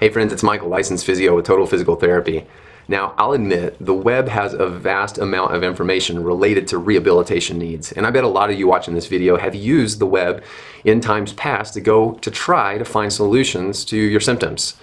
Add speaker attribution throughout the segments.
Speaker 1: Hey friends, it's Michael, licensed physio with Total Physical Therapy. Now, I'll admit, the web has a vast amount of information related to rehabilitation needs, and I bet a lot of you watching this video have used the web in times past to try to find solutions to your symptoms.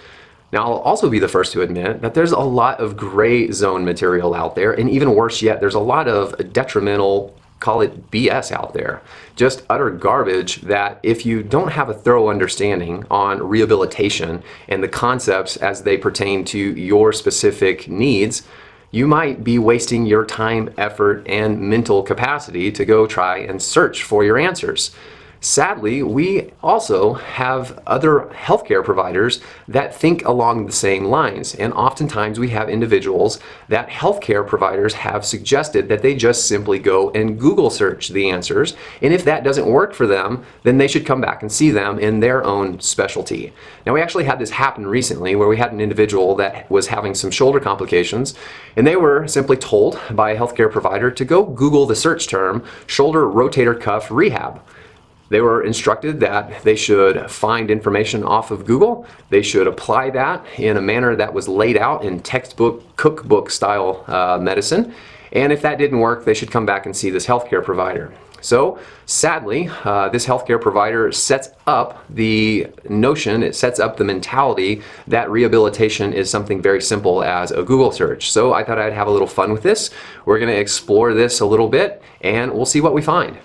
Speaker 1: Now, I'll also be the first to admit that there's a lot of gray zone material out there, and even worse yet, there's a lot of detrimental, call it BS out there. Just utter garbage that if you don't have a thorough understanding on rehabilitation and the concepts as they pertain to your specific needs, you might be wasting your time, effort, and mental capacity to go try and search for your answers. Sadly, we also have other healthcare providers that think along the same lines, and oftentimes we have individuals that healthcare providers have suggested that they just simply go and Google search the answers, and if that doesn't work for them, then they should come back and see them in their own specialty. Now, we actually had this happen recently where we had an individual that was having some shoulder complications, and they were simply told by a healthcare provider to go Google the search term shoulder rotator cuff rehab. They were instructed that they should find information off of Google. They should apply that in a manner that was laid out in textbook, cookbook style medicine. And if that didn't work, they should come back and see this healthcare provider. So sadly, this healthcare provider sets up the notion, it sets up the mentality that rehabilitation is something very simple as a Google search. So I thought I'd have a little fun with this. We're going to explore this a little bit and we'll see what we find.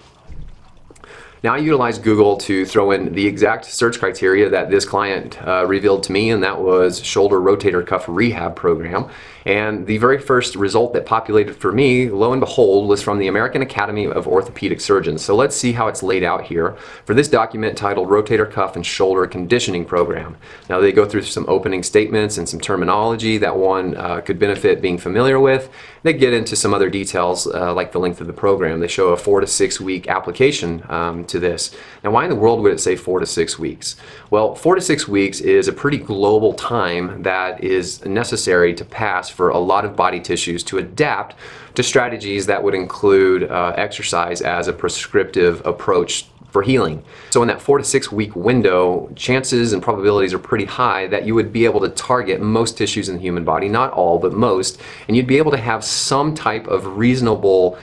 Speaker 1: Now, I utilized Google to throw in the exact search criteria that this client revealed to me, and that was shoulder rotator cuff rehab program. And the very first result that populated for me, lo and behold, was from the American Academy of Orthopedic Surgeons. So let's see how it's laid out here for this document titled Rotator Cuff and Shoulder Conditioning Program. Now, they go through some opening statements and some terminology that one could benefit being familiar with. They get into some other details like the length of the program. They show a 4 to 6 week application to this. Now, why in the world would it say 4 to 6 weeks? Well, 4 to 6 weeks is a pretty global time that is necessary to pass for a lot of body tissues to adapt to strategies that would include exercise as a prescriptive approach for healing. So in that 4 to 6 week window, chances and probabilities are pretty high that you would be able to target most tissues in the human body, not all, but most, and you'd be able to have some type of reasonable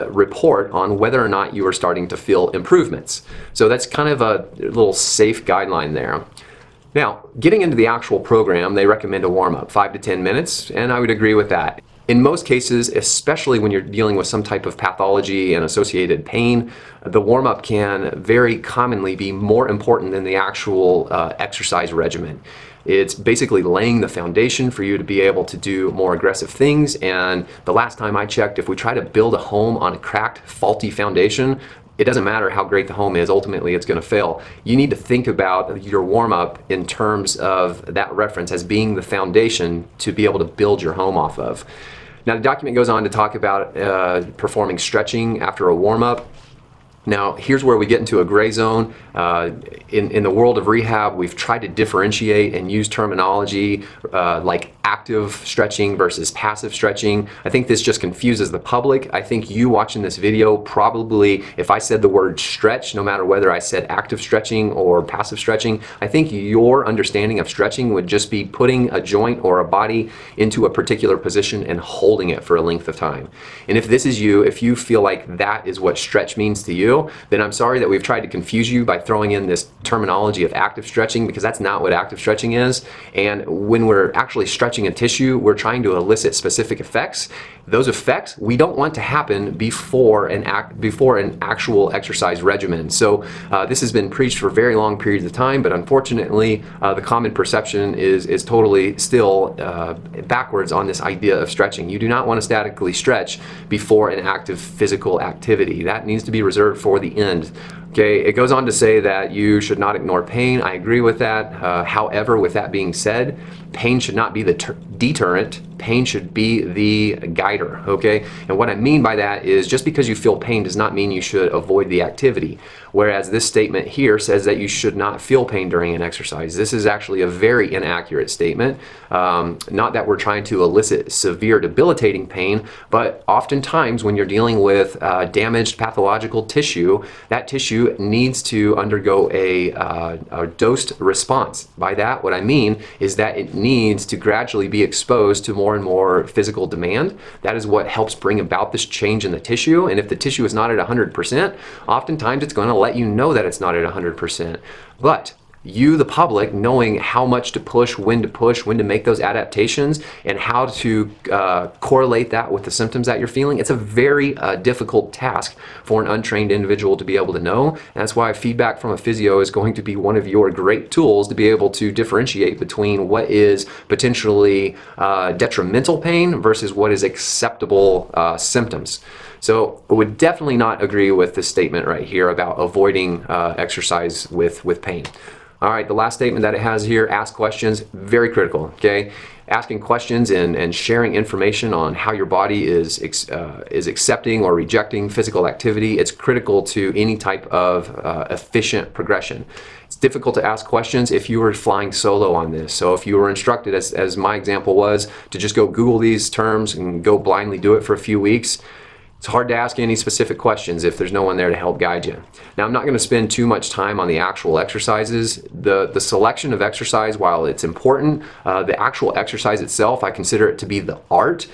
Speaker 1: report on whether or not you are starting to feel improvements. So that's kind of a little safe guideline there. Now, getting into the actual program, they recommend a warm-up, 5 to 10 minutes, and I would agree with that. In most cases, especially when you're dealing with some type of pathology and associated pain, the warm-up can very commonly be more important than the actual exercise regimen. It's basically laying the foundation for you to be able to do more aggressive things, and the last time I checked, if we try to build a home on a cracked, faulty foundation, it doesn't matter how great the home is, ultimately it's going to fail. You need to think about your warm-up in terms of that reference as being the foundation to be able to build your home off of. Now, the document goes on to talk about performing stretching after a warm-up. Now, here's where we get into a gray zone. In the world of rehab, we've tried to differentiate and use terminology like active stretching versus passive stretching. I think this just confuses the public. I think you watching this video probably, if I said the word stretch, no matter whether I said active stretching or passive stretching, I think your understanding of stretching would just be putting a joint or a body into a particular position and holding it for a length of time. And if this is you, if you feel like that is what stretch means to you, then I'm sorry that we've tried to confuse you by throwing in this terminology of active stretching, because that's not what active stretching is. And when we're actually stretching a tissue, we're trying to elicit specific effects. Those effects we don't want to happen before an actual exercise regimen. So this has been preached for very long periods of time, but unfortunately the common perception is totally still backwards on this idea of stretching. You do not want to statically stretch before an active physical activity. That needs to be reserved for the end. Okay, it goes on to say that you should not ignore pain. I agree with that. However, with that being said, Pain should not be the deterrent. Pain should be the guider, okay? And what I mean by that is just because you feel pain does not mean you should avoid the activity. Whereas this statement here says that you should not feel pain during an exercise. This is actually a very inaccurate statement. Not that we're trying to elicit severe debilitating pain, but oftentimes when you're dealing with damaged pathological tissue, that tissue needs to undergo a dosed response. By that, what I mean is that it needs to gradually be exposed to more and more physical demand. That is what helps bring about this change in the tissue. And if the tissue is not at 100%, oftentimes it's going to let you know that it's not at 100%. But you, the public, knowing how much to push, when to make those adaptations, and how to correlate that with the symptoms that you're feeling, it's a very difficult task for an untrained individual to be able to know. And that's why feedback from a physio is going to be one of your great tools to be able to differentiate between what is potentially detrimental pain versus what is acceptable symptoms. So I would definitely not agree with this statement right here about avoiding exercise with pain. All right, the last statement that it has here, ask questions, very critical, okay? Asking questions and sharing information on how your body is accepting or rejecting physical activity, it's critical to any type of efficient progression. It's difficult to ask questions if you were flying solo on this. So if you were instructed, as my example was, to just go Google these terms and go blindly do it for a few weeks, it's hard to ask any specific questions if there's no one there to help guide you. Now, I'm not going to spend too much time on the actual exercises. The selection of exercise, while it's important, the actual exercise itself, I consider it to be the art.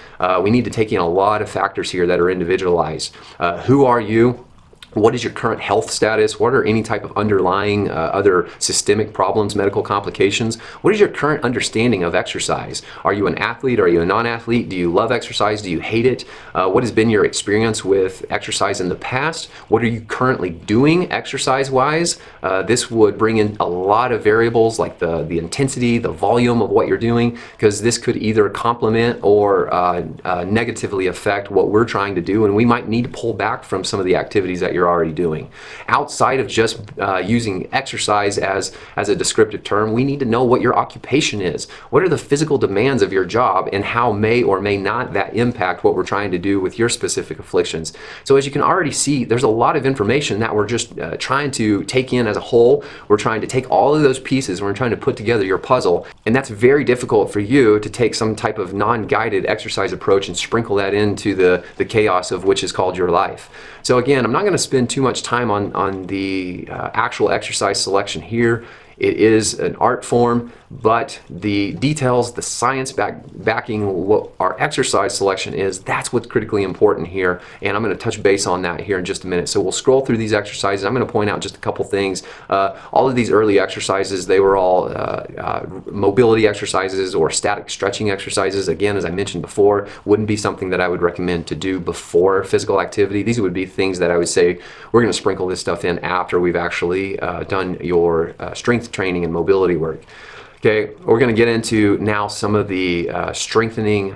Speaker 1: We need to take in a lot of factors here that are individualized. Who are you? What is your current health status? What are any type of underlying other systemic problems, medical complications? What is your current understanding of exercise? Are you an athlete? Are you a non-athlete? Do you love exercise? Do you hate it? What has been your experience with exercise in the past? What are you currently doing exercise-wise? This would bring in a lot of variables like the intensity, the volume of what you're doing, because this could either complement or negatively affect what we're trying to do, and we might need to pull back from some of the activities that you're already doing. Outside of just using exercise as a descriptive term, we need to know what your occupation is. What are the physical demands of your job, and how may or may not that impact what we're trying to do with your specific afflictions? So as you can already see, there's a lot of information that we're just trying to take in as a whole. We're trying to take all of those pieces and we're trying to put together your puzzle, and that's very difficult for you to take some type of non-guided exercise approach and sprinkle that into the chaos of which is called your life. So again, I'm not going to spend too much time on the actual exercise selection here. It is an art form, but the details, the science backing what our exercise selection is, that's what's critically important here. And I'm going to touch base on that here in just a minute. So we'll scroll through these exercises. I'm going to point out just a couple things. All of these early exercises, they were all mobility exercises or static stretching exercises. Again, as I mentioned before, wouldn't be something that I would recommend to do before physical activity. These would be things that I would say we're going to sprinkle this stuff in after we've actually done your strength training and mobility work. Okay, we're going to get into now some of the strengthening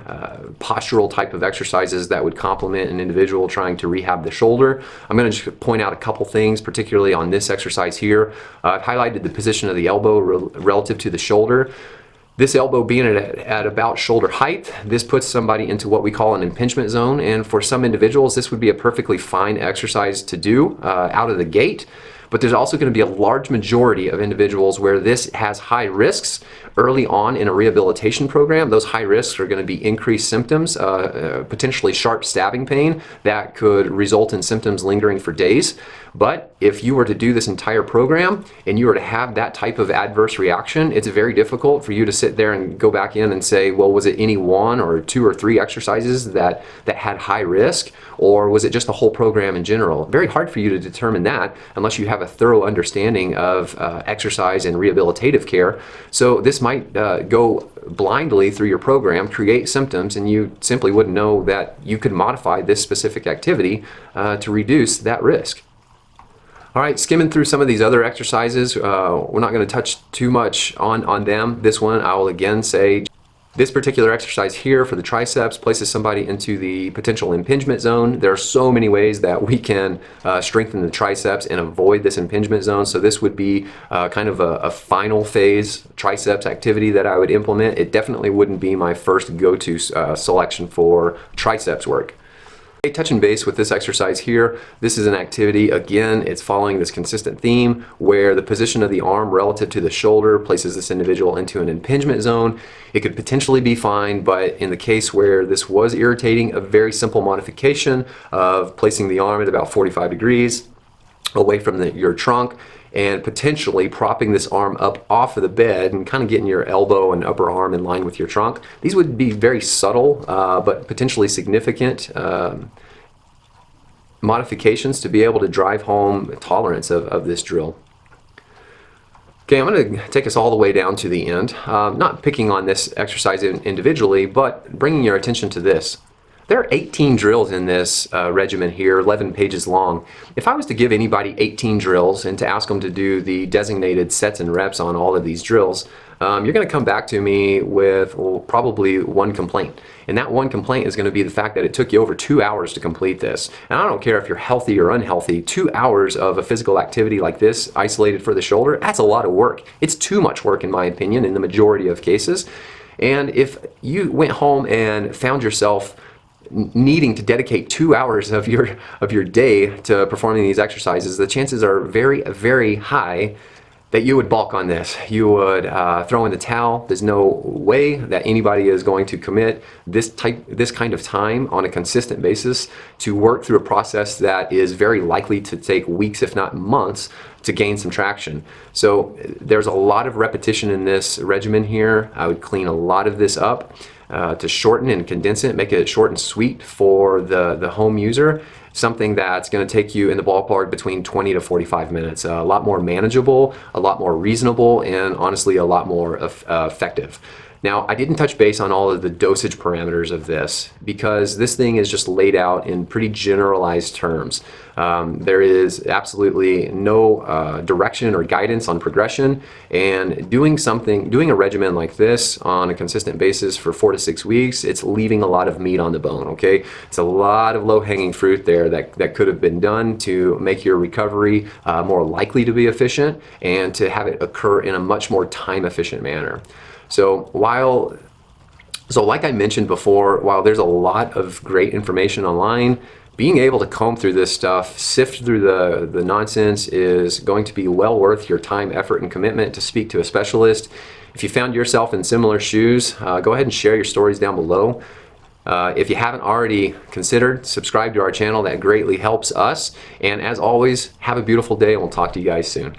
Speaker 1: postural type of exercises that would complement an individual trying to rehab the shoulder. I'm going to just point out a couple things, particularly on this exercise here. I've highlighted the position of the elbow relative to the shoulder. This elbow being at about shoulder height, this puts somebody into what we call an impingement zone, and for some individuals this would be a perfectly fine exercise to do out of the gate. But there's also going to be a large majority of individuals where this has high risks early on in a rehabilitation program. Those high risks are going to be increased symptoms, potentially sharp stabbing pain that could result in symptoms lingering for days. But if you were to do this entire program and you were to have that type of adverse reaction, it's very difficult for you to sit there and go back in and say, well, was it any one or two or three exercises that had high risk, or was it just the whole program in general? Very hard for you to determine that unless you have a thorough understanding of exercise and rehabilitative care. So this might go blindly through your program, create symptoms, and you simply wouldn't know that you could modify this specific activity to reduce that risk. All right, skimming through some of these other exercises, we're not going to touch too much on them. This one, I will again say, This particular exercise here for the triceps places somebody into the potential impingement zone. There are so many ways that we can strengthen the triceps and avoid this impingement zone. So this would be kind of a final phase triceps activity that I would implement. It definitely wouldn't be my first go-to selection for triceps work. Touching base with this exercise here, this is an activity, again, it's following this consistent theme where the position of the arm relative to the shoulder places this individual into an impingement zone. It could potentially be fine, but in the case where this was irritating, a very simple modification of placing the arm at about 45 degrees away from your trunk and potentially propping this arm up off of the bed and kind of getting your elbow and upper arm in line with your trunk. These would be very subtle but potentially significant modifications to be able to drive home tolerance of this drill. Okay, I'm going to take us all the way down to the end, not picking on this exercise individually, but bringing your attention to this. There are 18 drills in this regimen here, 11 pages long. If I was to give anybody 18 drills and to ask them to do the designated sets and reps on all of these drills, you're going to come back to me with probably one complaint. And that one complaint is going to be the fact that it took you over 2 hours to complete this. And I don't care if you're healthy or unhealthy, 2 hours of a physical activity like this, isolated for the shoulder, that's a lot of work. It's too much work in my opinion in the majority of cases. And if you went home and found yourself needing to dedicate 2 hours of your day to performing these exercises, the chances are very, very high that you would balk on this. You would throw in the towel. There's no way that anybody is going to commit this kind of time on a consistent basis to work through a process that is very likely to take weeks, if not months, to gain some traction. So there's a lot of repetition in this regimen here. I would clean a lot of this up to shorten and condense it, make it short and sweet for the home user. Something that's going to take you in the ballpark between 20 to 45 minutes. A lot more manageable, a lot more reasonable, and honestly a lot more effective. Now, I didn't touch base on all of the dosage parameters of this because this thing is just laid out in pretty generalized terms. There is absolutely no direction or guidance on progression, and doing a regimen like this on a consistent basis for 4 to 6 weeks, it's leaving a lot of meat on the bone, okay? It's a lot of low-hanging fruit there that could have been done to make your recovery more likely to be efficient and to have it occur in a much more time-efficient manner. So like I mentioned before, while there's a lot of great information online, being able to comb through this stuff, sift through the nonsense is going to be well worth your time, effort, and commitment to speak to a specialist. If you found yourself in similar shoes, go ahead and share your stories down below. If you haven't already considered, subscribe to our channel. That greatly helps us. And as always, have a beautiful day, and we'll talk to you guys soon.